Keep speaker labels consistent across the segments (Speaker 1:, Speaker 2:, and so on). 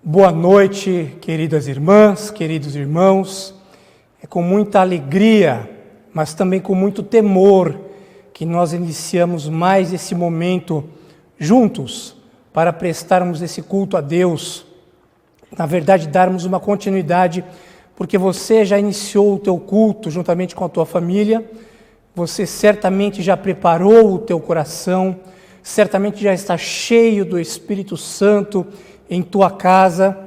Speaker 1: Boa noite, queridas irmãs, queridos irmãos. É com muita alegria, mas também com muito temor, que nós iniciamos mais esse momento juntos para prestarmos esse culto a Deus. Na verdade, darmos uma continuidade, porque você já iniciou o teu culto juntamente com a tua família, você certamente já preparou o teu coração, certamente já está cheio do Espírito Santo em tua casa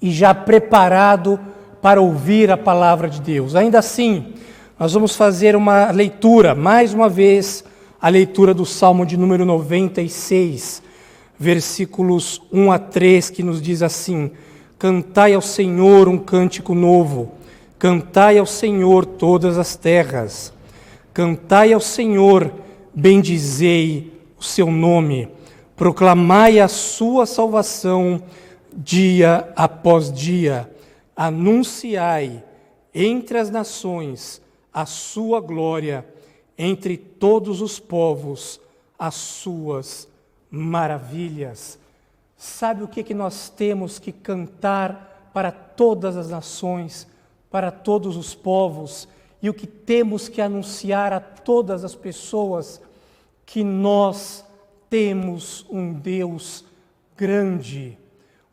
Speaker 1: e já preparado para ouvir a palavra de Deus. Ainda assim, nós vamos fazer uma leitura, mais uma vez, a leitura do Salmo de número 96, versículos 1 a 3, que nos diz assim: Cantai ao Senhor um cântico novo, cantai ao Senhor todas as terras, cantai ao Senhor, bendizei o seu nome, proclamai a sua salvação dia após dia, anunciai entre as nações a sua glória, entre todos os povos as suas maravilhas. Sabe o que nós temos que cantar para todas as nações, para todos os povos, e o que temos que anunciar a todas as pessoas? Que nós temos um Deus grande,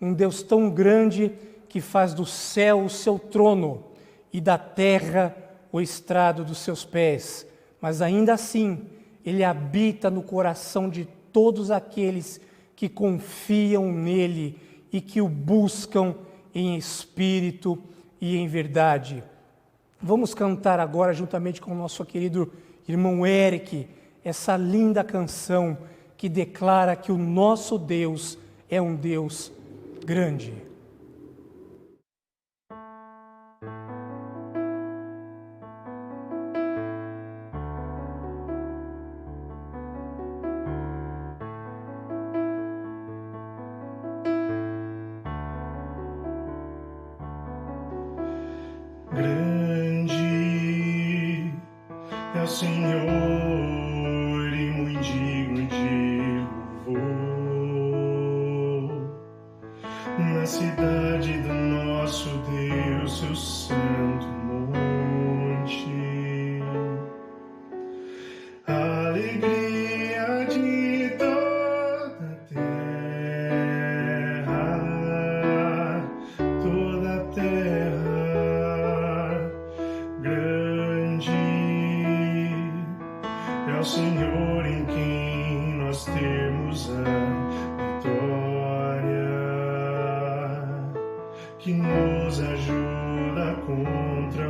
Speaker 1: um Deus tão grande que faz do céu o seu trono e da terra o estrado dos seus pés. Mas ainda assim, Ele habita no coração de todos aqueles que confiam nele e que o buscam em espírito e em verdade. Vamos cantar agora, juntamente com o nosso querido irmão Eric, essa linda canção que declara que o nosso Deus é um Deus grande.
Speaker 2: Grande é o Senhor e muito digno de louvor. Na cidade do nosso Deus, seu santo monte, a alegria de toda a terra, grande é o Senhor em quem nós temos a vitória, que nos ajuda contra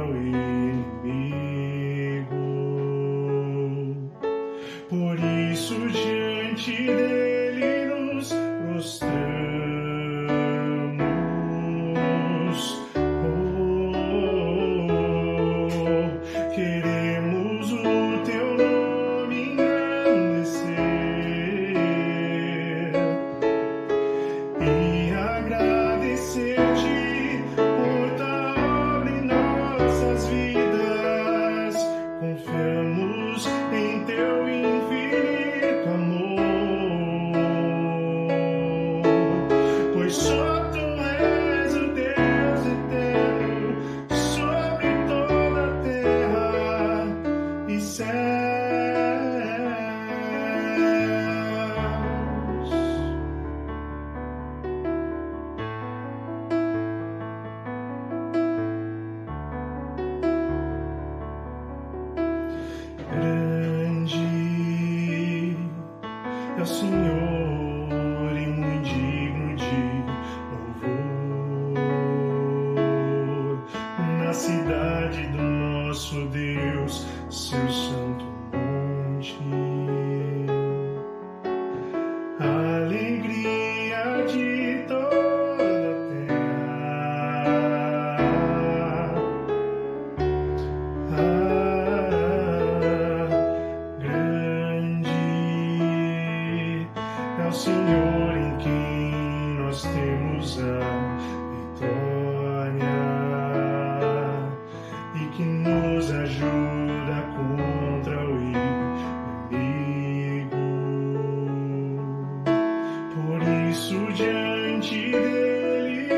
Speaker 2: diante dele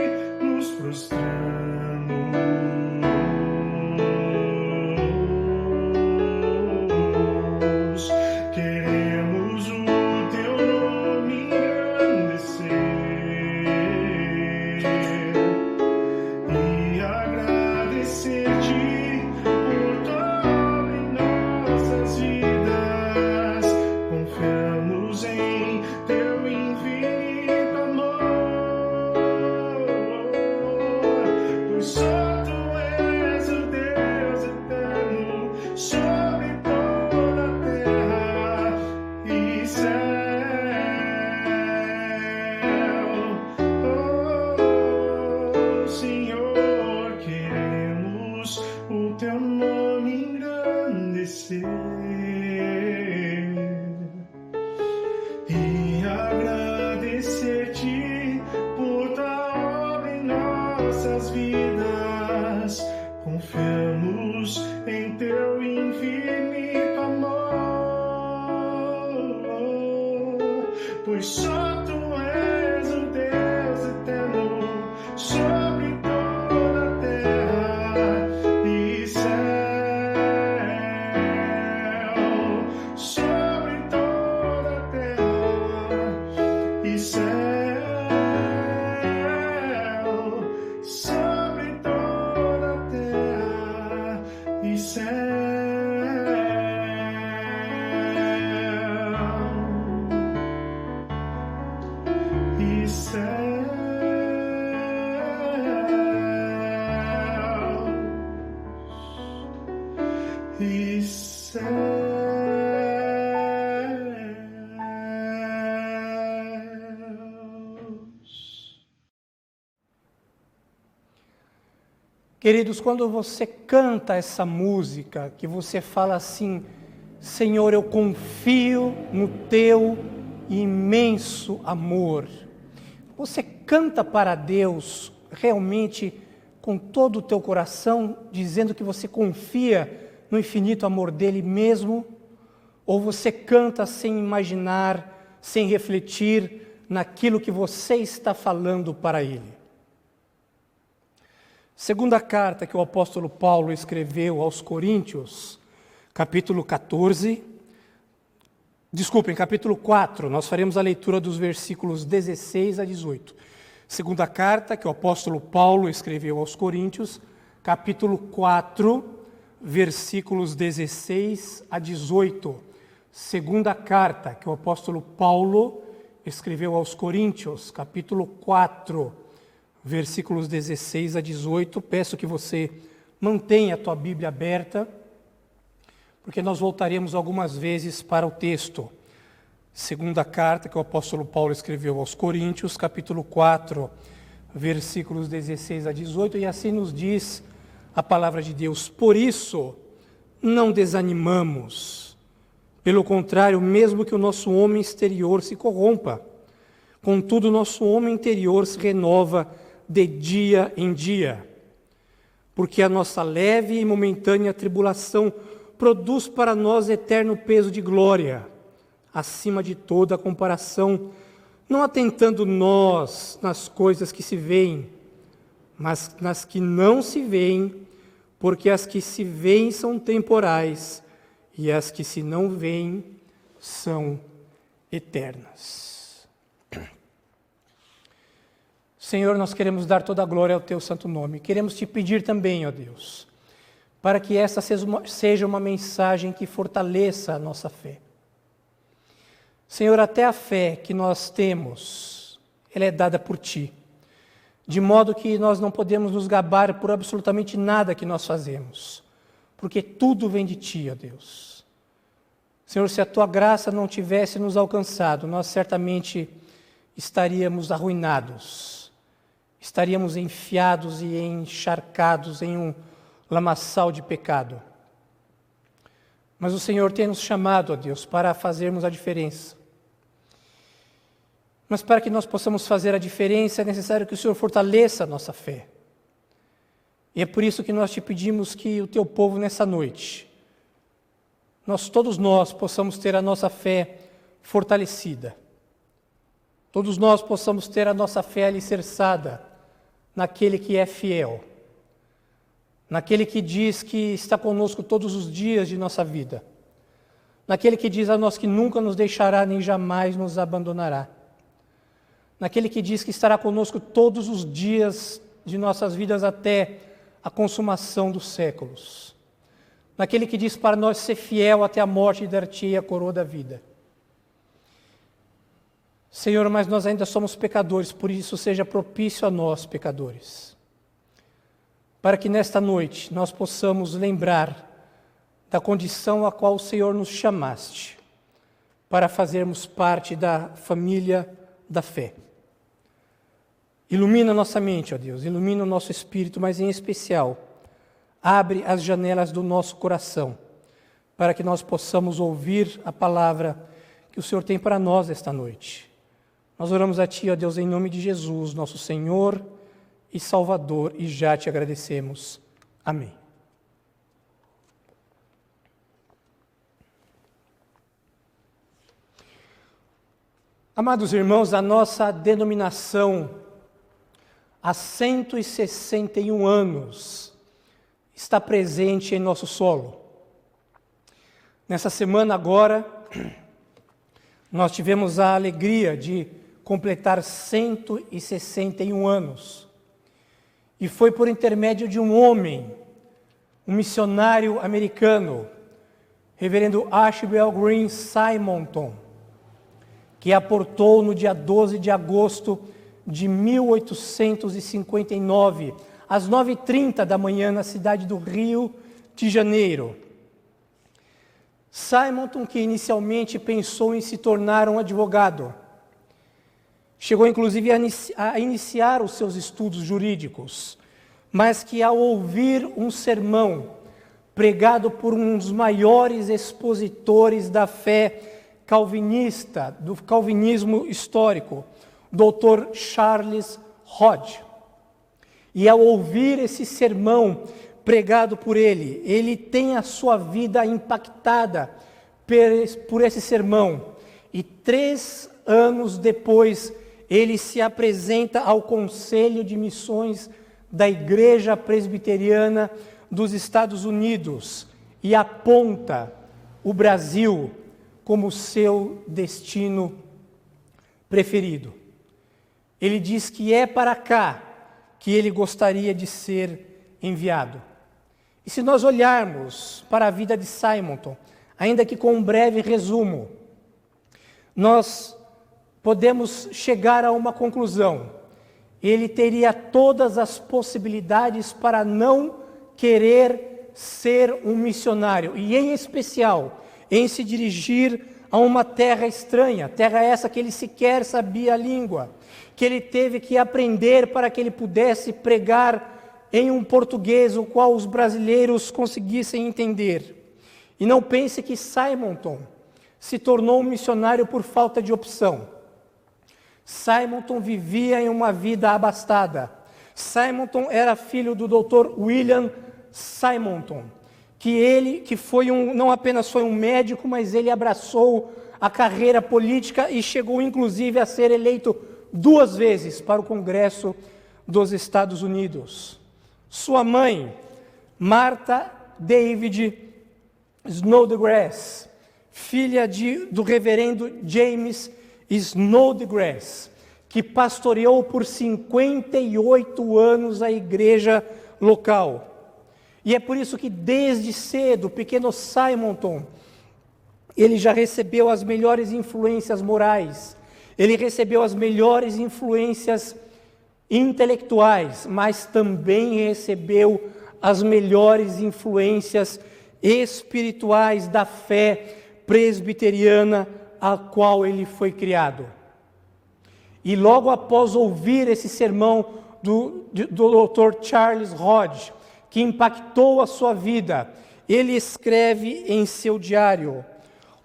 Speaker 2: nos prostramos. Queremos o teu nome engrandecer e agradecer-te por tua obra em nossas vidas. Confiamos em teu infinito amor, pois só tu és o Deus eterno sobre toda a terra e céu. Oh, Senhor, queremos o teu nome engrandecer e agradecer-te por tua obra em nossas vidas. Confiamos em teu infinito amor, pois só tu és o Deus eterno sobre toda a terra e céu, sobre toda a terra e céu, sobre toda a terra e céu. E céu, e céus.
Speaker 1: Queridos, quando você canta essa música, que você fala assim: Senhor, eu confio no teu imenso amor. Você canta para Deus realmente com todo o teu coração, dizendo que você confia no infinito amor dele mesmo? Ou você canta sem imaginar, sem refletir naquilo que você está falando para ele? Segunda carta que o apóstolo Paulo escreveu aos Coríntios, capítulo 4, nós faremos a leitura dos versículos 16 a 18. Segunda carta que o apóstolo Paulo escreveu aos Coríntios, capítulo 4, versículos 16 a 18. Segunda carta que o apóstolo Paulo escreveu aos Coríntios, capítulo 4, versículos 16 a 18. Peço que você mantenha a tua Bíblia aberta, porque nós voltaremos algumas vezes para o texto. Segunda carta que o apóstolo Paulo escreveu aos Coríntios, capítulo 4, versículos 16 a 18, e assim nos diz a palavra de Deus: por isso, não desanimamos. Pelo contrário, mesmo que o nosso homem exterior se corrompa, contudo, o nosso homem interior se renova de dia em dia, porque a nossa leve e momentânea tribulação produz para nós eterno peso de glória, acima de toda comparação, não atentando nós nas coisas que se veem, mas nas que não se veem, porque as que se veem são temporais, e as que se não veem são eternas. Senhor, nós queremos dar toda a glória ao teu santo nome. Queremos te pedir também, ó Deus, para que essa seja uma mensagem que fortaleça a nossa fé. Senhor, até a fé que nós temos, ela é dada por ti, de modo que nós não podemos nos gabar por absolutamente nada que nós fazemos, porque tudo vem de ti, ó Deus. Senhor, se a tua graça não tivesse nos alcançado, nós certamente estaríamos arruinados, estaríamos enfiados e encharcados em um lamaçal de pecado. Mas o Senhor tem nos chamado, ó Deus, para fazermos a diferença. Mas para que nós possamos fazer a diferença, é necessário que o Senhor fortaleça a nossa fé. E é por isso que nós te pedimos que o teu povo nessa noite, todos nós possamos ter a nossa fé fortalecida. todos nós possamos ter a nossa fé alicerçada naquele que é fiel, naquele que diz que está conosco todos os dias de nossa vida, naquele que diz a nós que nunca nos deixará nem jamais nos abandonará, naquele que diz que estará conosco todos os dias de nossas vidas até a consumação dos séculos, naquele que diz para nós ser fiel até a morte e dar-te a coroa da vida. Senhor, mas nós ainda somos pecadores, por isso seja propício a nós, pecadores, para que nesta noite nós possamos lembrar da condição a qual o Senhor nos chamaste, para fazermos parte da família da fé. Ilumina nossa mente, ó Deus, ilumina o nosso espírito, mas em especial, abre as janelas do nosso coração, para que nós possamos ouvir a palavra que o Senhor tem para nós esta noite. Nós oramos a Ti, ó Deus, em nome de Jesus, nosso Senhor e Salvador, e já te agradecemos. Amém. Amados irmãos, a nossa denominação há 161 anos está presente em nosso solo. Nessa semana agora, nós tivemos a alegria de completar 161 anos. E foi por intermédio de um homem, um missionário americano, reverendo Archibald Green Simonton, que aportou no dia 12 de agosto de 1859, às 9h30 da manhã, na cidade do Rio de Janeiro. Simonton, que inicialmente pensou em se tornar um advogado, chegou inclusive a iniciar os seus estudos jurídicos, mas que ao ouvir um sermão pregado por um dos maiores expositores da fé calvinista, do calvinismo histórico, Dr. Charles Hodge, e ao ouvir esse sermão pregado por ele, ele tem a sua vida impactada por esse sermão, e 3 anos depois ele se apresenta ao Conselho de Missões da Igreja Presbiteriana dos Estados Unidos e aponta o Brasil como seu destino preferido. Ele diz que é para cá que ele gostaria de ser enviado. E se nós olharmos para a vida de Simonton, ainda que com um breve resumo, nós podemos chegar a uma conclusão. Ele teria todas as possibilidades para não querer ser um missionário, e em especial, em se dirigir a uma terra estranha, terra essa que ele sequer sabia a língua, que ele teve que aprender para que ele pudesse pregar em um português o qual os brasileiros conseguissem entender. E não pense que Simonton se tornou um missionário por falta de opção. Simonton vivia em uma vida abastada. Simonton era filho do Dr. William Simonton, que foi não apenas foi um médico, mas ele abraçou a carreira política e chegou inclusive a ser eleito 2 vezes para o Congresso dos Estados Unidos. Sua mãe, Martha David Snodgrass, filha do reverendo James Snodgrass, que pastoreou por 58 anos a igreja local. E é por isso que desde cedo, o pequeno Simonton, ele já recebeu as melhores influências morais, ele recebeu as melhores influências intelectuais, mas também recebeu as melhores influências espirituais da fé presbiteriana a qual ele foi criado. E logo após ouvir esse sermão do Dr. Charles Hodge, que impactou a sua vida, ele escreve em seu diário: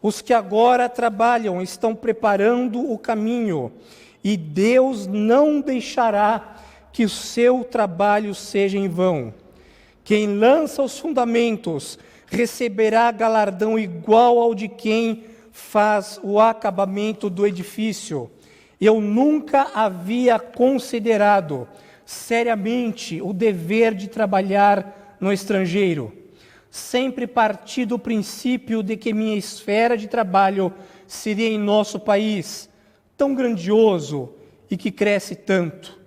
Speaker 1: os que agora trabalham estão preparando o caminho, e Deus não deixará que o seu trabalho seja em vão. Quem lança os fundamentos receberá galardão igual ao de quem faz o acabamento do edifício. Eu nunca havia considerado seriamente o dever de trabalhar no estrangeiro. Sempre parti do princípio de que minha esfera de trabalho seria em nosso país, tão grandioso e que cresce tanto.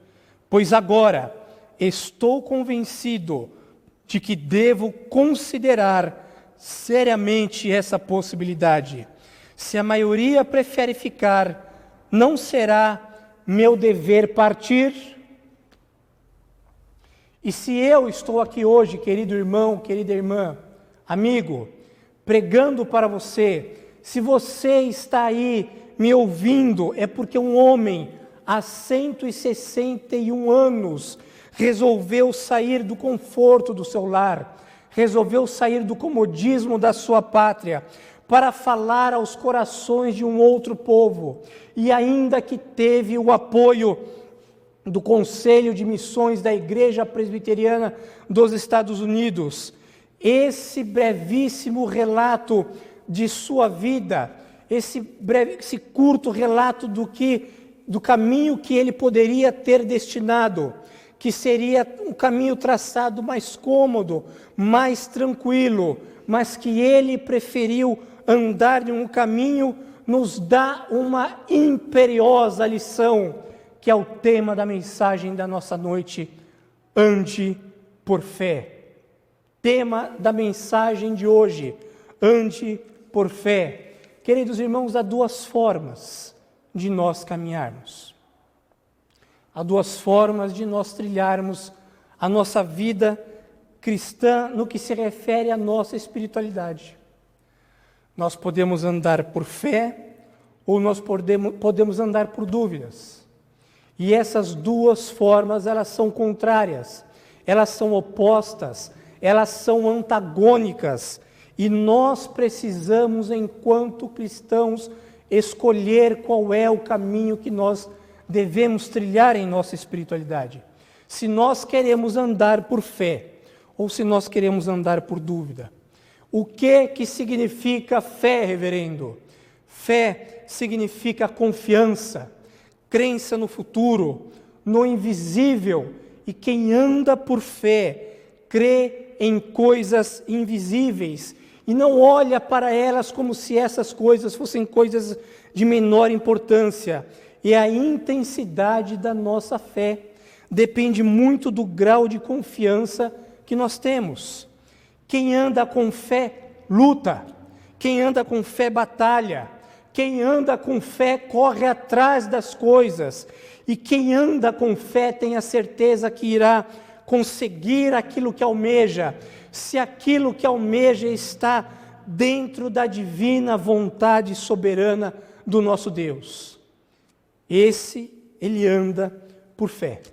Speaker 1: Pois agora estou convencido de que devo considerar seriamente essa possibilidade. Se a maioria prefere ficar, não será meu dever partir? E se eu estou aqui hoje, querido irmão, querida irmã, amigo, pregando para você, se você está aí me ouvindo, é porque um homem há 161 anos resolveu sair do conforto do seu lar, resolveu sair do comodismo da sua pátria, para falar aos corações de um outro povo, e ainda que teve o apoio do Conselho de Missões da Igreja Presbiteriana dos Estados Unidos, esse brevíssimo relato de sua vida, esse curto relato do caminho que ele poderia ter destinado, que seria um caminho traçado mais cômodo, mais tranquilo, mas que ele preferiu andar em um caminho, nos dá uma imperiosa lição, que é o tema da mensagem da nossa noite: ande por fé. Tema da mensagem de hoje: ande por fé. Queridos irmãos, há duas formas de nós caminharmos. Há duas formas de nós trilharmos a nossa vida cristã no que se refere à nossa espiritualidade. Nós podemos andar por fé ou nós podemos andar por dúvidas. E essas duas formas, elas são contrárias, elas são opostas, elas são antagônicas. E nós precisamos, enquanto cristãos, escolher qual é o caminho que nós devemos trilhar em nossa espiritualidade. Se nós queremos andar por fé ou se nós queremos andar por dúvida. O que significa fé, reverendo? Fé significa confiança, crença no futuro, no invisível, e quem anda por fé crê em coisas invisíveis e não olha para elas como se essas coisas fossem coisas de menor importância. E a intensidade da nossa fé depende muito do grau de confiança que nós temos. Quem anda com fé luta, quem anda com fé batalha, quem anda com fé corre atrás das coisas, e quem anda com fé tem a certeza que irá conseguir aquilo que almeja, se aquilo que almeja está dentro da divina vontade soberana do nosso Deus. Ele anda por fé.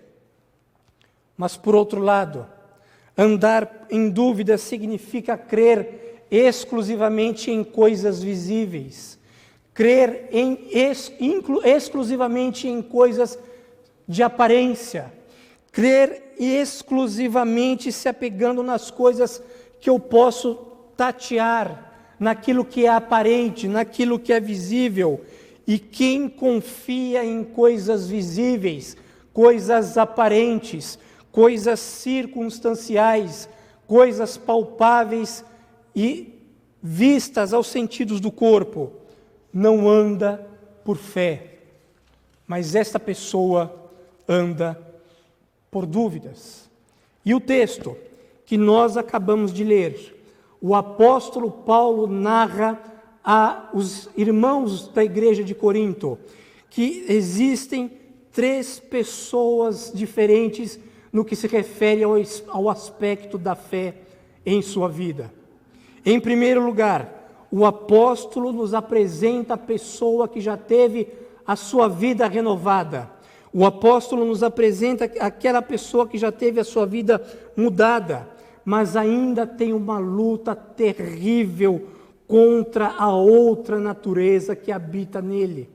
Speaker 1: Mas por outro lado, andar em dúvida significa crer exclusivamente em coisas visíveis, crer exclusivamente em coisas de aparência, crer exclusivamente se apegando nas coisas que eu posso tatear, naquilo que é aparente, naquilo que é visível. E quem confia em coisas visíveis, coisas aparentes, coisas circunstanciais, coisas palpáveis e vistas aos sentidos do corpo, não anda por fé, mas esta pessoa anda por dúvidas. E o texto que nós acabamos de ler, o apóstolo Paulo narra aos irmãos da igreja de Corinto que existem 3 pessoas diferentes no que se refere ao aspecto da fé em sua vida. Em primeiro lugar, o apóstolo nos apresenta a pessoa que já teve a sua vida renovada. O apóstolo nos apresenta aquela pessoa que já teve a sua vida mudada, mas ainda tem uma luta terrível contra a outra natureza que habita nele.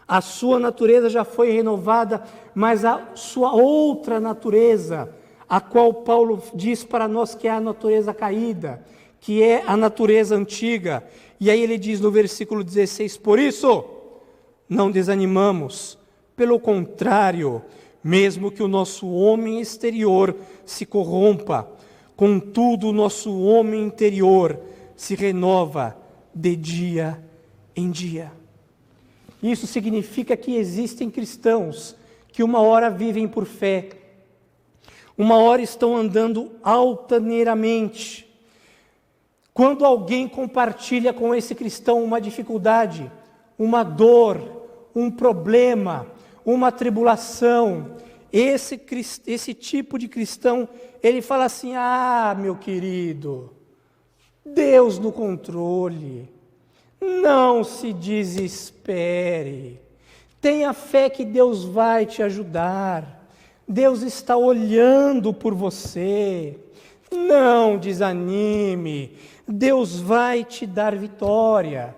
Speaker 1: A sua natureza já foi renovada, mas a sua outra natureza, a qual Paulo diz para nós que é a natureza caída, que é a natureza antiga. E aí ele diz no versículo 16, por isso, não desanimamos. Pelo contrário, mesmo que o nosso homem exterior se corrompa, contudo o nosso homem interior se renova de dia em dia. Isso significa que existem cristãos que uma hora vivem por fé, uma hora estão andando altaneiramente. Quando alguém compartilha com esse cristão uma dificuldade, uma dor, um problema, uma tribulação, esse tipo de cristão, ele fala assim: meu querido, Deus no controle, não se desespere, tenha fé que Deus vai te ajudar, Deus está olhando por você, não desanime, Deus vai te dar vitória.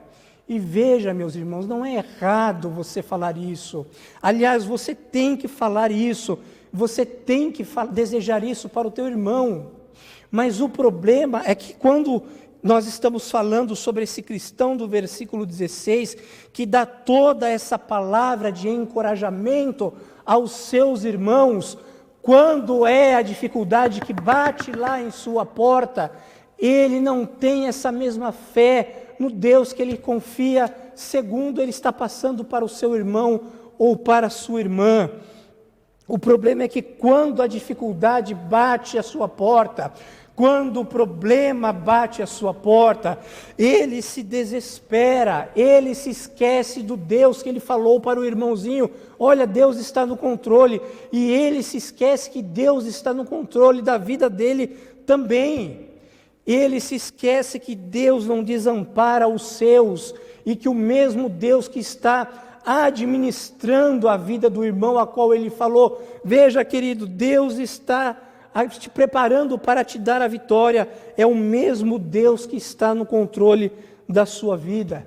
Speaker 1: E veja, meus irmãos, não é errado você falar isso. Aliás, você tem que falar isso, você tem que desejar isso para o teu irmão. Mas o problema é que quando nós estamos falando sobre esse cristão do versículo 16, que dá toda essa palavra de encorajamento aos seus irmãos, quando é a dificuldade que bate lá em sua porta, ele não tem essa mesma fé no Deus que ele confia, segundo ele está passando para o seu irmão ou para a sua irmã. O problema é que quando a dificuldade bate à sua porta, quando o problema bate à sua porta, ele se desespera, ele se esquece do Deus que ele falou para o irmãozinho: olha, Deus está no controle, e ele se esquece que Deus está no controle da vida dele também. Ele se esquece que Deus não desampara os seus e que o mesmo Deus que está administrando a vida do irmão a qual ele falou: veja, querido, Deus está te preparando para te dar a vitória, é o mesmo Deus que está no controle da sua vida.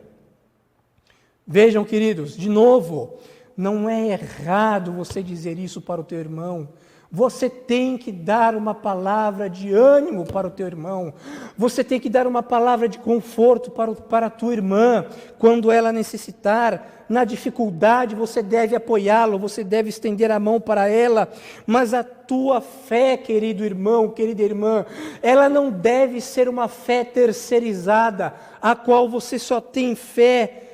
Speaker 1: Vejam, queridos, de novo, não é errado você dizer isso para o teu irmão. Você tem que dar uma palavra de ânimo para o teu irmão. Você tem que dar uma palavra de conforto para a tua irmã, quando ela necessitar. Na dificuldade, você deve apoiá-lo, você deve estender a mão para ela. Mas a tua fé, querido irmão, querida irmã, ela não deve ser uma fé terceirizada, a qual você só tem fé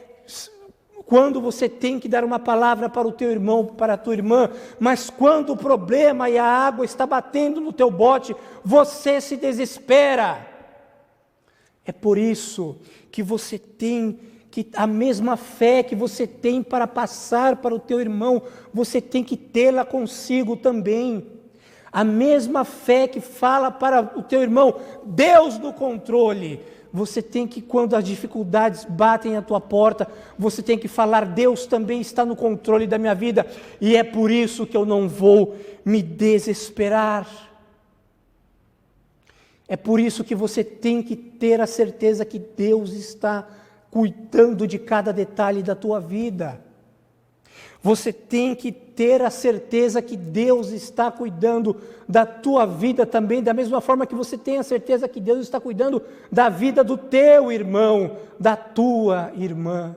Speaker 1: quando você tem que dar uma palavra para o teu irmão, para a tua irmã, mas quando o problema e a água está batendo no teu bote, você se desespera. É por isso que você tem que, a mesma fé que você tem para passar para o teu irmão, você tem que tê-la consigo também. A mesma fé que fala para o teu irmão: Deus no controle. Você tem que, quando as dificuldades batem à tua porta, você tem que falar: Deus também está no controle da minha vida, e é por isso que eu não vou me desesperar. É por isso que você tem que ter a certeza que Deus está cuidando de cada detalhe da tua vida. Você tem que ter a certeza que Deus está cuidando da tua vida também, da mesma forma que você tem a certeza que Deus está cuidando da vida do teu irmão, da tua irmã.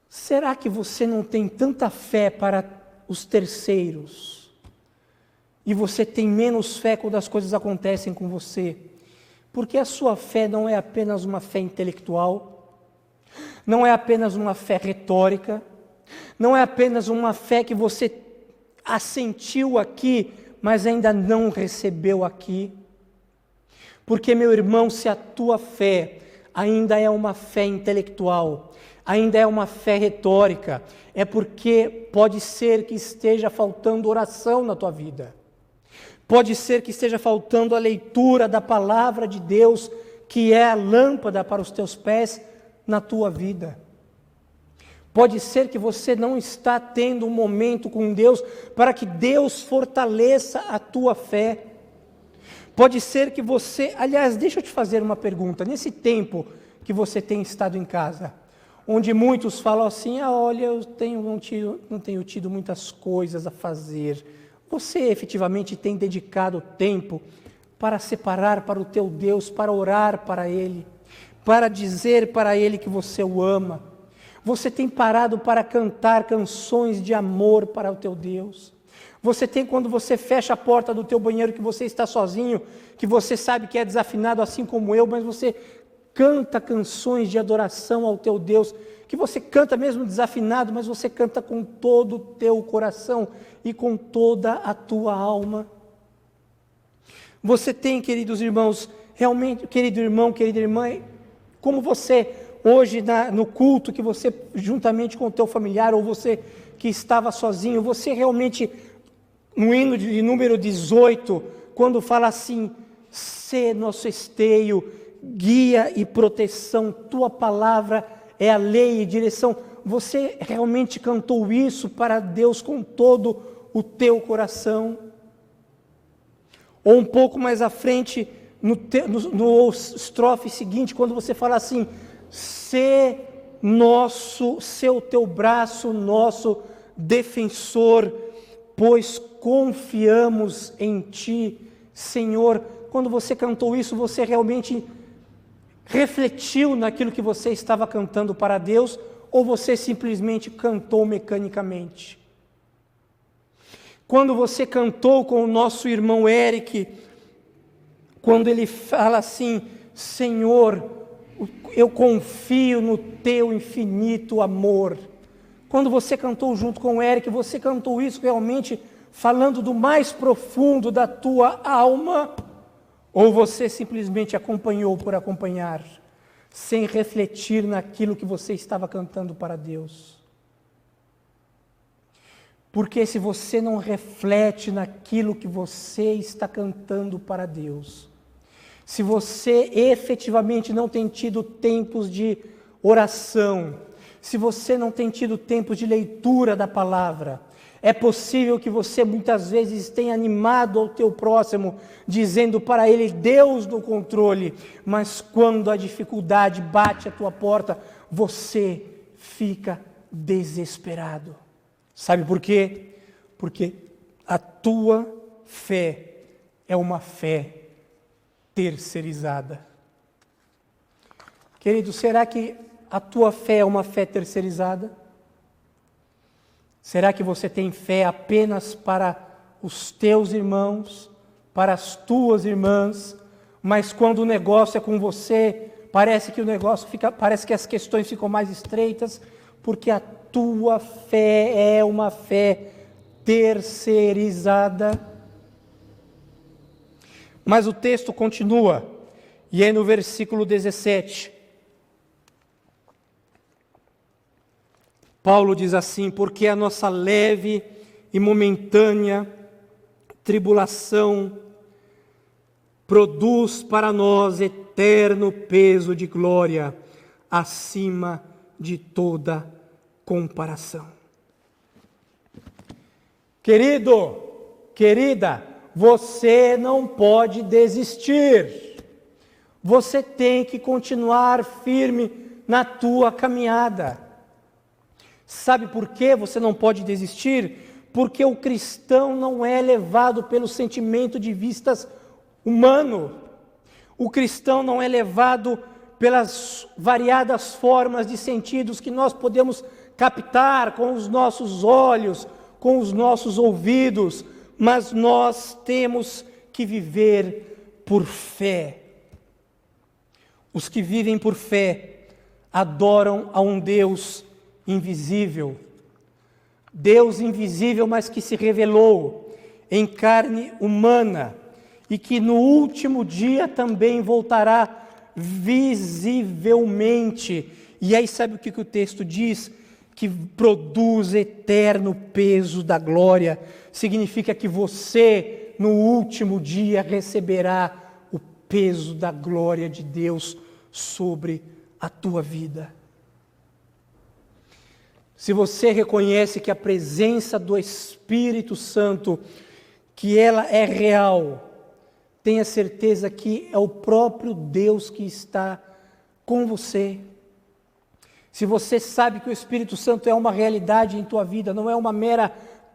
Speaker 1: Será que você não tem tanta fé para os terceiros? E você tem menos fé quando as coisas acontecem com você? Porque a sua fé não é apenas uma fé intelectual, não é apenas uma fé retórica, não é apenas uma fé que você assentiu aqui, mas ainda não recebeu aqui. Porque, meu irmão, se a tua fé ainda é uma fé intelectual, ainda é uma fé retórica, é porque pode ser que esteja faltando oração na tua vida. Pode ser que esteja faltando a leitura da palavra de Deus, que é a lâmpada para os teus pés na tua vida. Pode ser que você não está tendo um momento com Deus para que Deus fortaleça a tua fé. Pode ser que você, aliás, deixa eu te fazer uma pergunta. Nesse tempo que você tem estado em casa, onde muitos falam assim: olha, eu não tenho tido muitas coisas a fazer. Você efetivamente tem dedicado tempo para separar para o teu Deus, para orar para Ele, para dizer para Ele que você o ama? Você tem parado para cantar canções de amor para o teu Deus? Você tem, quando você fecha a porta do teu banheiro, que você está sozinho, que você sabe que é desafinado assim como eu, mas você canta canções de adoração ao teu Deus, que você canta mesmo desafinado, mas você canta com todo o teu coração e com toda a tua alma. Você tem, queridos irmãos, realmente, querido irmão, querida irmã, como você hoje no culto, que você juntamente com o teu familiar, ou você que estava sozinho, você realmente, no hino de número 18, quando fala assim, sê nosso esteio, guia e proteção, tua palavra é a lei e direção, você realmente cantou isso para Deus com todo o teu coração? Ou um pouco mais à frente, no estrofe seguinte, quando você fala assim, sê o teu braço nosso defensor, pois confiamos em Ti, Senhor. Quando você cantou isso, você realmente refletiu naquilo que você estava cantando para Deus, ou você simplesmente cantou mecanicamente? Quando você cantou com o nosso irmão Eric, quando ele fala assim, Senhor, eu confio no Teu infinito amor. Quando você cantou junto com o Eric, você cantou isso realmente falando do mais profundo da tua alma? Ou você simplesmente acompanhou por acompanhar, sem refletir naquilo que você estava cantando para Deus? Porque se você não reflete naquilo que você está cantando para Deus, se você efetivamente não tem tido tempos de oração, se você não tem tido tempos de leitura da palavra, é possível que você muitas vezes tenha animado ao teu próximo, dizendo para ele, Deus no controle, mas quando a dificuldade bate à tua porta, você fica desesperado. Sabe por quê? Porque a tua fé é uma fé terceirizada. Querido, será que a tua fé é uma fé terceirizada? Será que você tem fé apenas para os teus irmãos, para as tuas irmãs, mas quando o negócio é com você, parece que as questões ficam mais estreitas, porque a tua fé é uma fé terceirizada? Mas o texto continua, e é no versículo 17. Paulo diz assim, porque a nossa leve e momentânea tribulação produz para nós eterno peso de glória, acima de toda comparação. Querido, querida, você não pode desistir. Você tem que continuar firme na tua caminhada. Sabe por que você não pode desistir? Porque o cristão não é levado pelo sentimento de vistas humano. O cristão não é levado pelas variadas formas de sentidos que nós podemos captar com os nossos olhos, com os nossos ouvidos, mas nós temos que viver por fé. Os que vivem por fé adoram a um Deus invisível. Deus invisível, mas que se revelou em carne humana e que no último dia também voltará visivelmente. E aí sabe o que o texto diz? Que produz eterno peso da glória. Significa que você no último dia receberá o peso da glória de Deus sobre a tua vida. Se você reconhece que a presença do Espírito Santo, que ela é real, tenha certeza que é o próprio Deus que está com você. Se você sabe que o Espírito Santo é uma realidade em tua vida, não é uma mera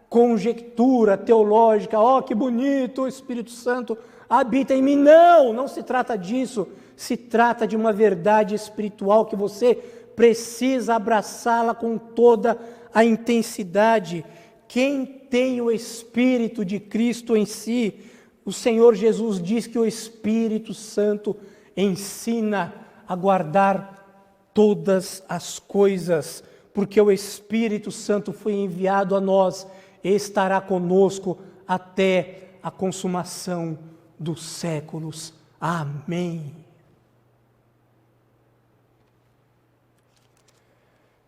Speaker 1: conjectura teológica, que bonito, o Espírito Santo habita em mim. Não se trata disso. se trata de uma verdade espiritual que você precisa abraçá-la com toda a intensidade. Quem tem o Espírito de Cristo em si, o Senhor Jesus diz que o Espírito Santo ensina a guardar todas as coisas, porque o Espírito Santo foi enviado a nós e estará conosco até a consumação dos séculos. Amém.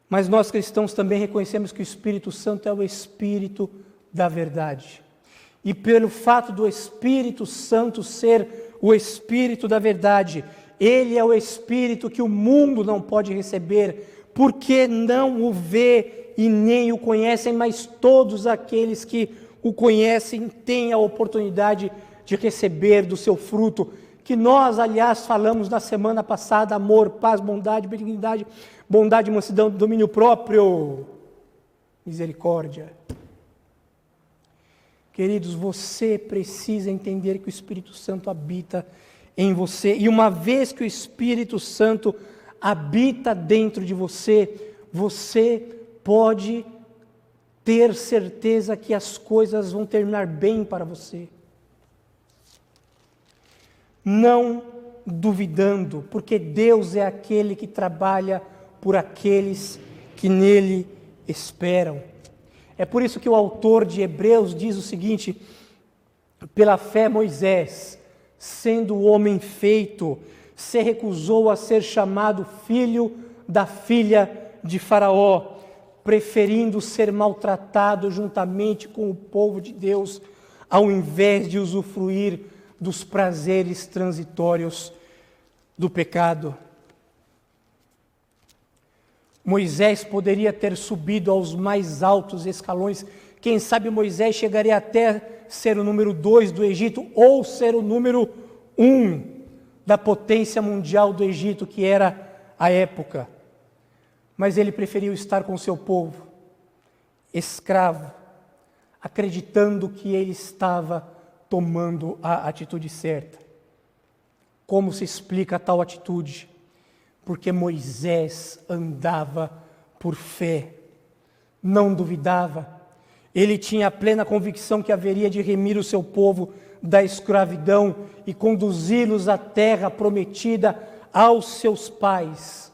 Speaker 1: Mas nós cristãos também reconhecemos que o Espírito Santo é o Espírito da verdade. E pelo fato do Espírito Santo ser o Espírito da verdade, ele é o Espírito que o mundo não pode receber, porque não o vê e nem o conhecem, mas todos aqueles que o conhecem têm a oportunidade de receber do seu fruto, que nós, aliás, falamos na semana passada: amor, paz, bondade, benignidade, bondade, mansidão, domínio próprio, misericórdia. Queridos, você precisa entender que o Espírito Santo habita em você, e uma vez que o Espírito Santo habita dentro de você, você pode ter certeza que as coisas vão terminar bem para você. Não duvidando, porque Deus é aquele que trabalha por aqueles que nele esperam. É por isso que o autor de Hebreus diz o seguinte: pela fé Moisés, sendo homem feito, se recusou a ser chamado filho da filha de Faraó, preferindo ser maltratado juntamente com o povo de Deus, ao invés de usufruir dos prazeres transitórios do pecado. Moisés poderia ter subido aos mais altos escalões. Quem sabe Moisés chegaria até ser o número 2 do Egito, ou ser o número 1 da potência mundial do Egito, que era a época. Mas ele preferiu estar com seu povo, escravo, acreditando que ele estava tomando a atitude certa. Como se explica tal atitude? Porque Moisés andava por fé, não duvidava. Ele tinha a plena convicção que haveria de remir o seu povo da escravidão e conduzi-los à terra prometida aos seus pais,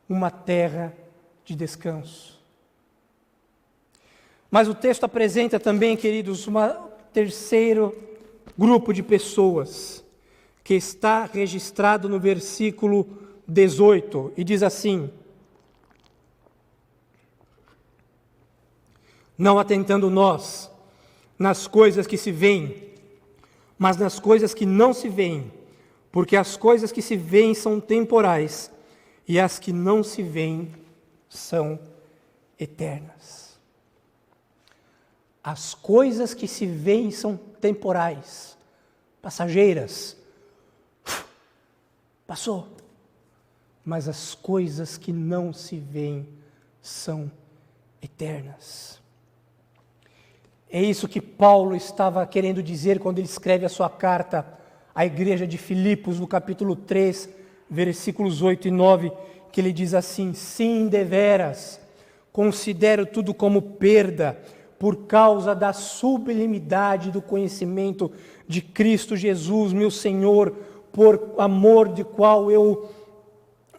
Speaker 1: uma terra de descanso. Mas o texto apresenta também, queridos, um terceiro grupo de pessoas, que está registrado no versículo 18, e diz assim: não atentando nós nas coisas que se veem, mas nas coisas que não se veem, porque as coisas que se veem são temporais, e as que não se veem são eternas. As coisas que se veem são temporais, passageiras. Passou. Mas as coisas que não se veem são eternas. É isso que Paulo estava querendo dizer quando ele escreve a sua carta à igreja de Filipos, no capítulo 3, versículos 8 e 9, que ele diz assim: sim, deveras, considero tudo como perda, por causa da sublimidade do conhecimento de Cristo Jesus, meu Senhor, por amor de qual eu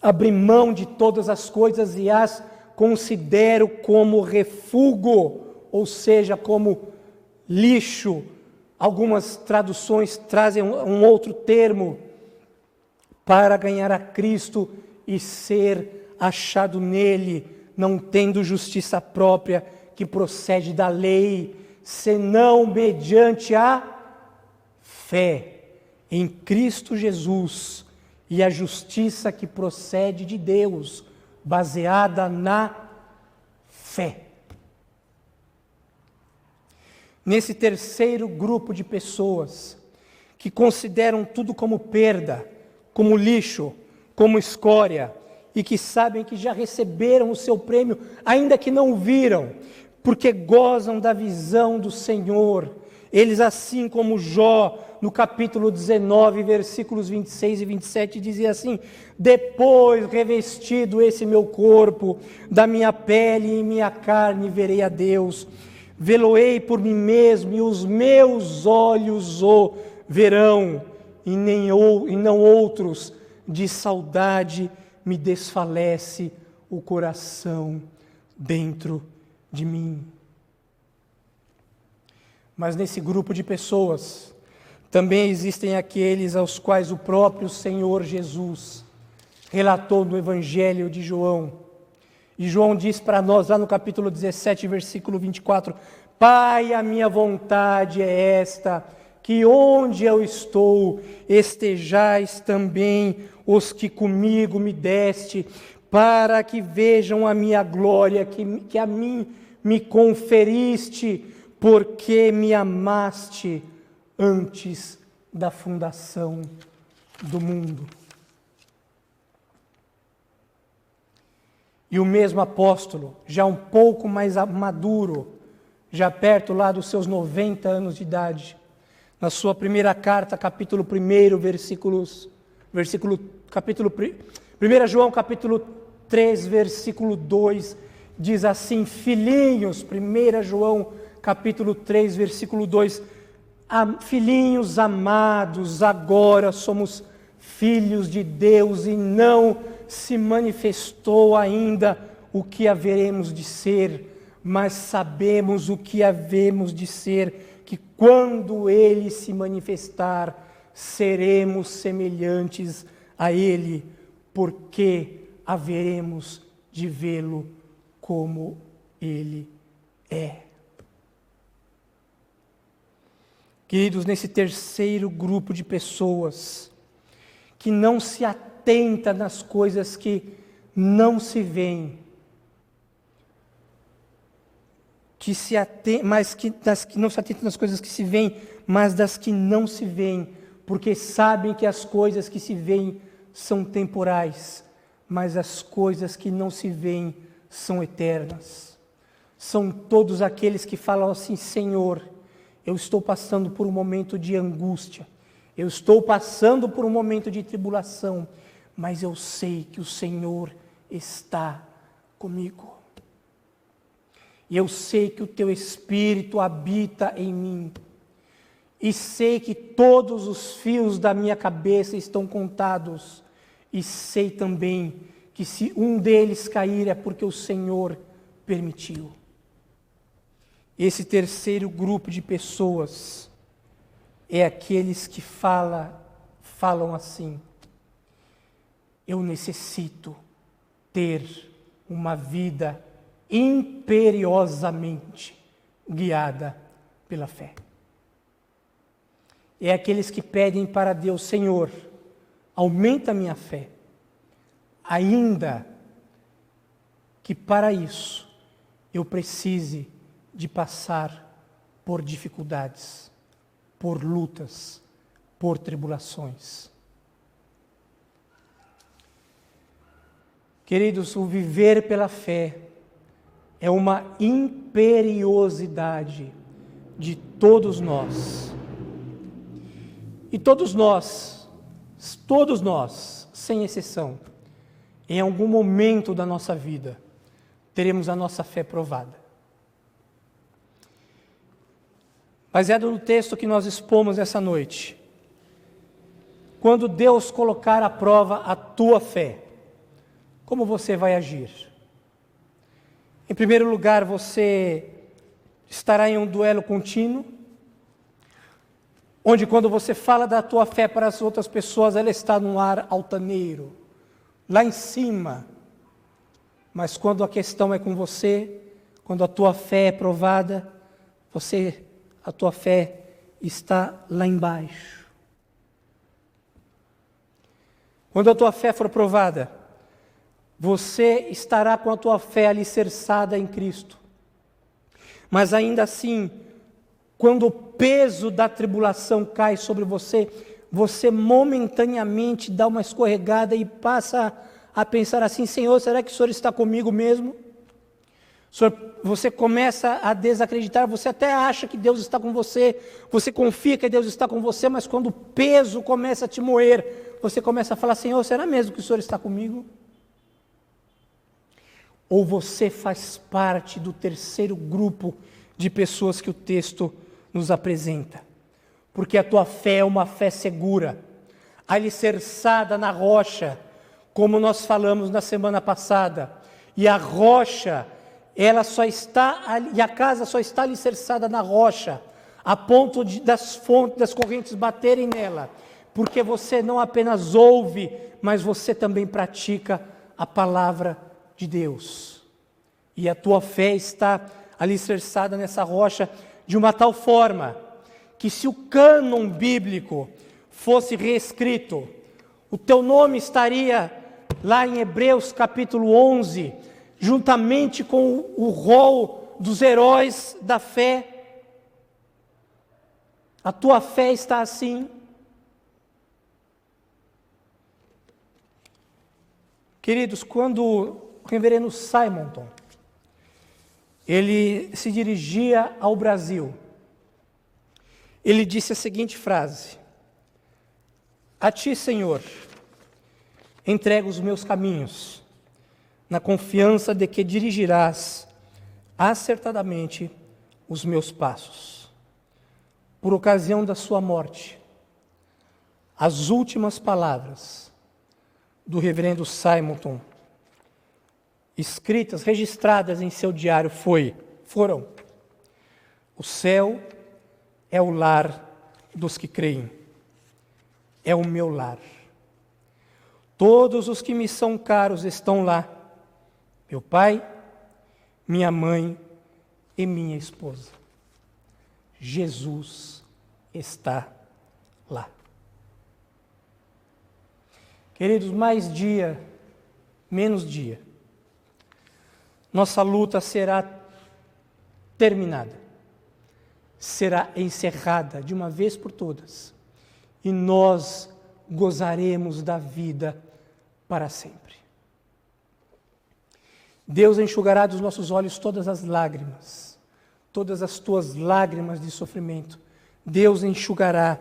Speaker 1: abri mão de todas as coisas e as considero como refúgio, ou seja, como lixo. Algumas traduções trazem um outro termo, para ganhar a Cristo e ser achado nele, não tendo justiça própria que procede da lei, senão mediante a fé em Cristo Jesus, e a justiça que procede de Deus, baseada na fé. Nesse terceiro grupo de pessoas, que consideram tudo como perda, como lixo, como escória, e que sabem que já receberam o seu prêmio, ainda que não o viram, porque gozam da visão do Senhor, Eles, assim como Jó, no capítulo 19, versículos 26 e 27, dizia assim: depois, revestido esse meu corpo, da minha pele e minha carne, verei a Deus. Vê-lo-ei por mim mesmo, e os meus olhos o verão, e não outros. De saudade me desfalece o coração dentro de mim. Mas nesse grupo de pessoas, também existem aqueles aos quais o próprio Senhor Jesus relatou no Evangelho de João. E João diz para nós, lá no capítulo 17, versículo 24, Pai, a minha vontade é esta, que onde eu estou, estejais também os que comigo me deste, para que vejam a minha glória, que a mim me conferiste, porque me amaste antes da fundação do mundo. E o mesmo apóstolo, já um pouco mais maduro, já perto lá dos seus 90 anos de idade, na sua primeira carta, capítulo 1, 1 João capítulo 3, versículo 2, diz assim: filhinhos, 1 João capítulo 3, versículo 2, filhinhos amados, agora somos filhos de Deus e não se manifestou ainda o que haveremos de ser, mas sabemos o que havemos de ser, que quando Ele se manifestar, seremos semelhantes a Ele, porque haveremos de vê-lo como Ele é. Queridos, nesse terceiro grupo de pessoas que não se atenta nas coisas que não se veem, mas que não se atenta nas coisas que se veem, mas das que não se veem, porque sabem que as coisas que se veem são temporais, mas as coisas que não se veem são eternas. São todos aqueles que falam assim: Senhor, eu estou passando por um momento de angústia, eu estou passando por um momento de tribulação, mas eu sei que o Senhor está comigo. E eu sei que o Teu Espírito habita em mim. E sei que todos os fios da minha cabeça estão contados. E sei também que se um deles cair é porque o Senhor permitiu. Esse terceiro grupo de pessoas é aqueles que falam assim: eu necessito ter uma vida imperiosamente guiada pela fé. É aqueles que pedem para Deus: Senhor, aumenta a minha fé, ainda que para isso eu precise de passar por dificuldades, por lutas, por tribulações. Queridos, o viver pela fé é uma imperiosidade de todos nós. E todos nós, sem exceção, em algum momento da nossa vida, teremos a nossa fé provada. Baseado no texto que nós expomos essa noite, quando Deus colocar à prova a tua fé, como você vai agir? Em primeiro lugar, você estará em um duelo contínuo, onde quando você fala da tua fé para as outras pessoas, ela está num ar altaneiro, lá em cima. Mas quando a questão é com você, quando a tua fé é provada, a tua fé está lá embaixo. Quando a tua fé for provada, você estará com a tua fé alicerçada em Cristo. Mas ainda assim, quando o peso da tribulação cai sobre você, você momentaneamente dá uma escorregada e passa a pensar assim: Senhor, será que o Senhor está comigo mesmo? Você começa a desacreditar, você até acha que Deus está com você, você confia que Deus está com você, mas quando o peso começa a te moer, você começa a falar: Senhor, será mesmo que o Senhor está comigo? Ou você faz parte do terceiro grupo de pessoas que o texto nos apresenta? Porque a tua fé é uma fé segura, alicerçada na rocha, como nós falamos na semana passada. E a rocha, ela só está, e a casa só está alicerçada na rocha, a ponto das fontes, das correntes baterem nela, porque você não apenas ouve, mas você também pratica a palavra de Deus. E a tua fé está alicerçada nessa rocha de uma tal forma que, se o cânon bíblico fosse reescrito, o teu nome estaria lá em Hebreus capítulo 11, juntamente com o rol dos heróis da fé. A tua fé está assim. Queridos, quando o reverendo Simonton, ele se dirigia ao Brasil, ele disse a seguinte frase: a ti, Senhor, entrego os meus caminhos, na confiança de que dirigirás acertadamente os meus passos. Por ocasião da sua morte, as últimas palavras do reverendo Simonton, escritas, registradas em seu diário, foram: o céu é o lar dos que creem, é o meu lar. Todos os que me são caros estão lá, meu pai, minha mãe e minha esposa. Jesus está lá. Queridos, mais dia, menos dia, nossa luta será terminada, será encerrada de uma vez por todas, e nós gozaremos da vida para sempre. Deus enxugará dos nossos olhos todas as lágrimas, todas as tuas lágrimas de sofrimento. Deus enxugará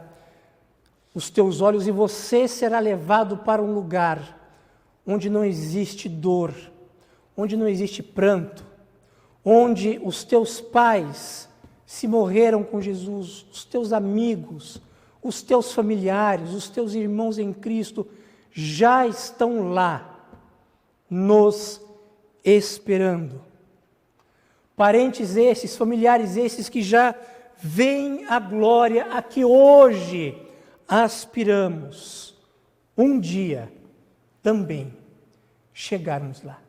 Speaker 1: os teus olhos e você será levado para um lugar onde não existe dor, onde não existe pranto, onde os teus pais, se morreram com Jesus, os teus amigos, os teus familiares, os teus irmãos em Cristo já estão lá, nos esperando. Parentes esses, familiares esses que já veem a glória a que hoje aspiramos, um dia também chegarmos lá.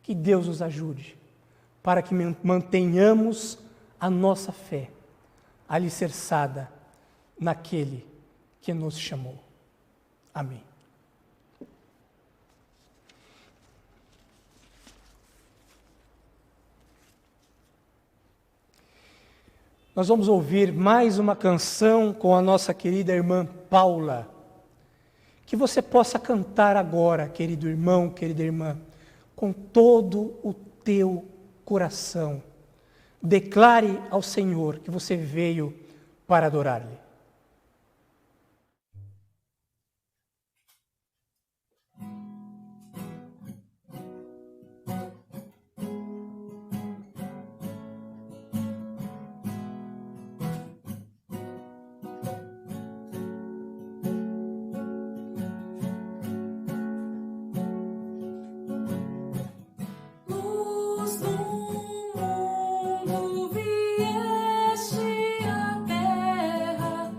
Speaker 1: Que Deus nos ajude para que mantenhamos a nossa fé alicerçada naquele que nos chamou. Amém. Nós vamos ouvir mais uma canção com a nossa querida irmã Paula. Que você possa cantar agora, querido irmão, querida irmã, com todo o teu coração. Declare ao Senhor que você veio para adorar-lhe.
Speaker 3: Luz do mundo vieste à terra.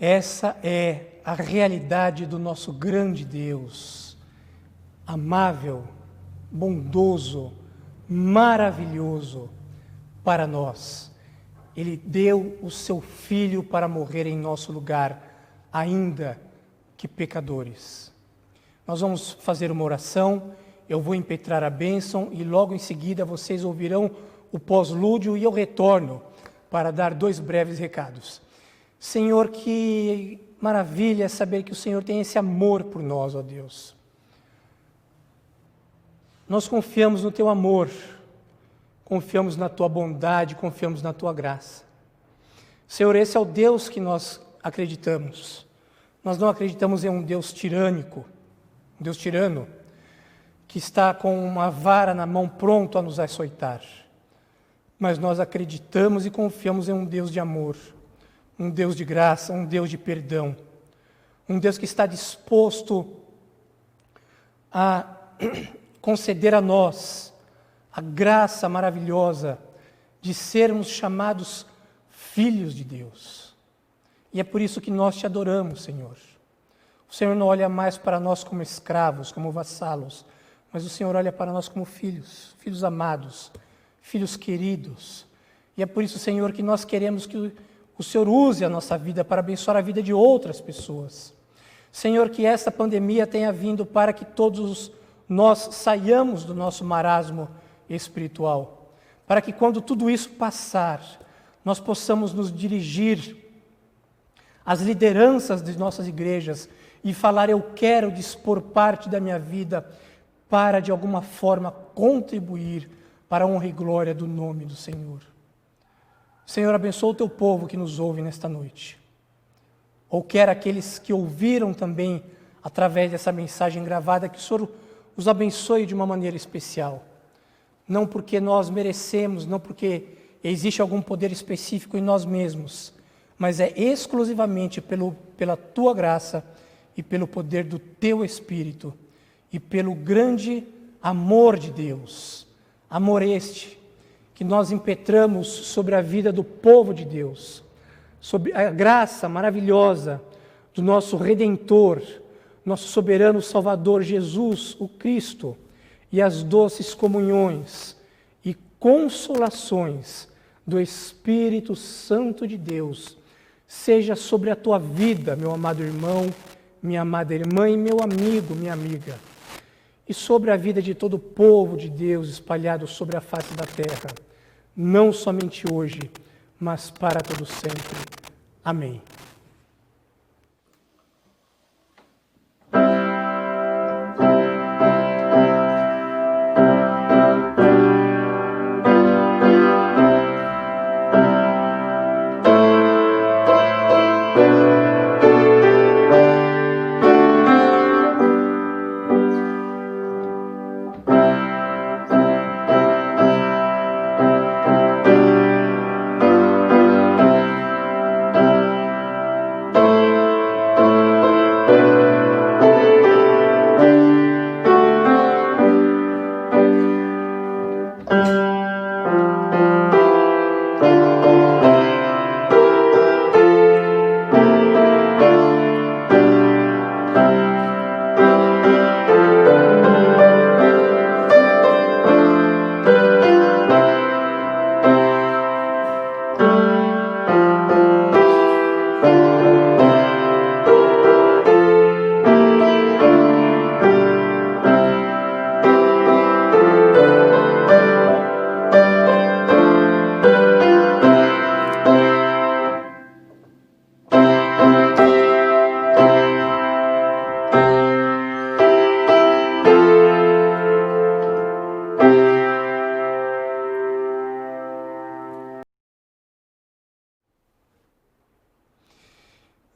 Speaker 1: Essa é a realidade do nosso grande Deus, amável, bondoso, maravilhoso para nós. Ele deu o seu Filho para morrer em nosso lugar, ainda que pecadores. Nós vamos fazer uma oração, eu vou impetrar a bênção e logo em seguida vocês ouvirão o pós-lúdio e eu retorno para dar 2 breves recados. Senhor, que maravilha saber que o Senhor tem esse amor por nós, ó Deus. Nós confiamos no Teu amor, confiamos na Tua bondade, confiamos na Tua graça. Senhor, esse é o Deus que nós acreditamos. Nós não acreditamos em um Deus tirânico, um Deus tirano, que está com uma vara na mão pronto a nos açoitar. Mas nós acreditamos e confiamos em um Deus de amor, um Deus de graça, um Deus de perdão, um Deus que está disposto a conceder a nós a graça maravilhosa de sermos chamados filhos de Deus. E é por isso que nós te adoramos, Senhor. O Senhor não olha mais para nós como escravos, como vassalos, mas o Senhor olha para nós como filhos, filhos amados, filhos queridos. E é por isso, Senhor, que nós queremos que o Senhor use a nossa vida para abençoar a vida de outras pessoas. Senhor, que esta pandemia tenha vindo para que todos nós saiamos do nosso marasmo espiritual, para que quando tudo isso passar, nós possamos nos dirigir às lideranças de nossas igrejas e falar: eu quero dispor parte da minha vida para, de alguma forma, contribuir para a honra e glória do nome do Senhor. Senhor, abençoa o Teu povo que nos ouve nesta noite. Ou quer aqueles que ouviram também, através dessa mensagem gravada, que o Senhor os abençoe de uma maneira especial. Não porque nós merecemos, não porque existe algum poder específico em nós mesmos, mas é exclusivamente pela Tua graça e pelo poder do Teu Espírito e pelo grande amor de Deus. Amor este que nós impetramos sobre a vida do povo de Deus, sobre a graça maravilhosa do nosso Redentor, nosso soberano Salvador Jesus, o Cristo, e as doces comunhões e consolações do Espírito Santo de Deus, seja sobre a tua vida, meu amado irmão, minha amada irmã e meu amigo, minha amiga, e sobre a vida de todo o povo de Deus espalhado sobre a face da terra, não somente hoje, mas para todo sempre. Amém.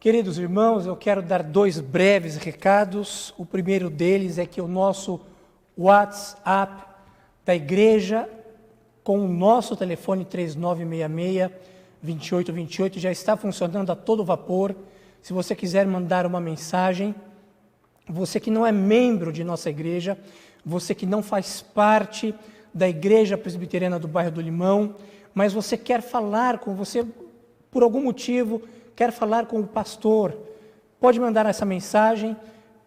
Speaker 1: Queridos irmãos, eu quero dar 2 breves recados. O primeiro deles é que o nosso WhatsApp da igreja, com o nosso telefone 3966-2828, já está funcionando a todo vapor. Se você quiser mandar uma mensagem, você que não é membro de nossa igreja, você que não faz parte da Igreja Presbiteriana do Bairro do Limão, mas você quer falar com você, por algum motivo, quer falar com o pastor, pode mandar essa mensagem,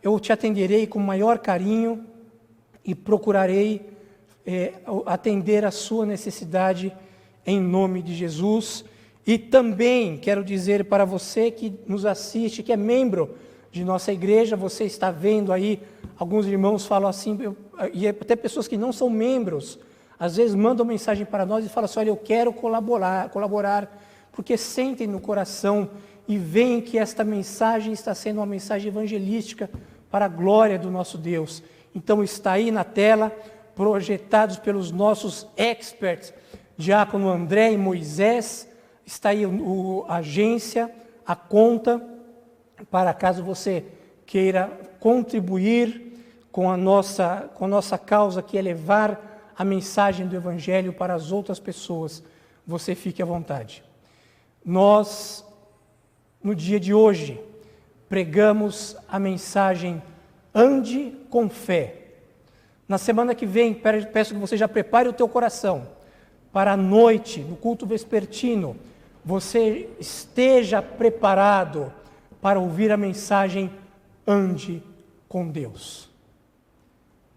Speaker 1: eu te atenderei com o maior carinho e procurarei atender a sua necessidade em nome de Jesus. E também quero dizer para você que nos assiste, que é membro de nossa igreja, você está vendo aí, alguns irmãos falam assim, e até pessoas que não são membros, às vezes mandam mensagem para nós e falam assim, olha, eu quero colaborar, porque sentem no coração e veem que esta mensagem está sendo uma mensagem evangelística para a glória do nosso Deus. Então está aí na tela, projetados pelos nossos experts, Diácono André e Moisés, está aí a agência, a conta, para caso você queira contribuir com a nossa causa, que é levar a mensagem do Evangelho para as outras pessoas, você fique à vontade. Nós, no dia de hoje, pregamos a mensagem Ande com fé. Na semana que vem, peço que você já prepare o teu coração para a noite, no culto vespertino, você esteja preparado para ouvir a mensagem Ande com Deus.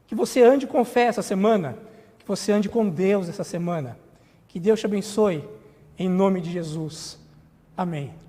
Speaker 1: Que você ande com fé essa semana, que você ande com Deus essa semana. Que Deus te abençoe, em nome de Jesus. Amém.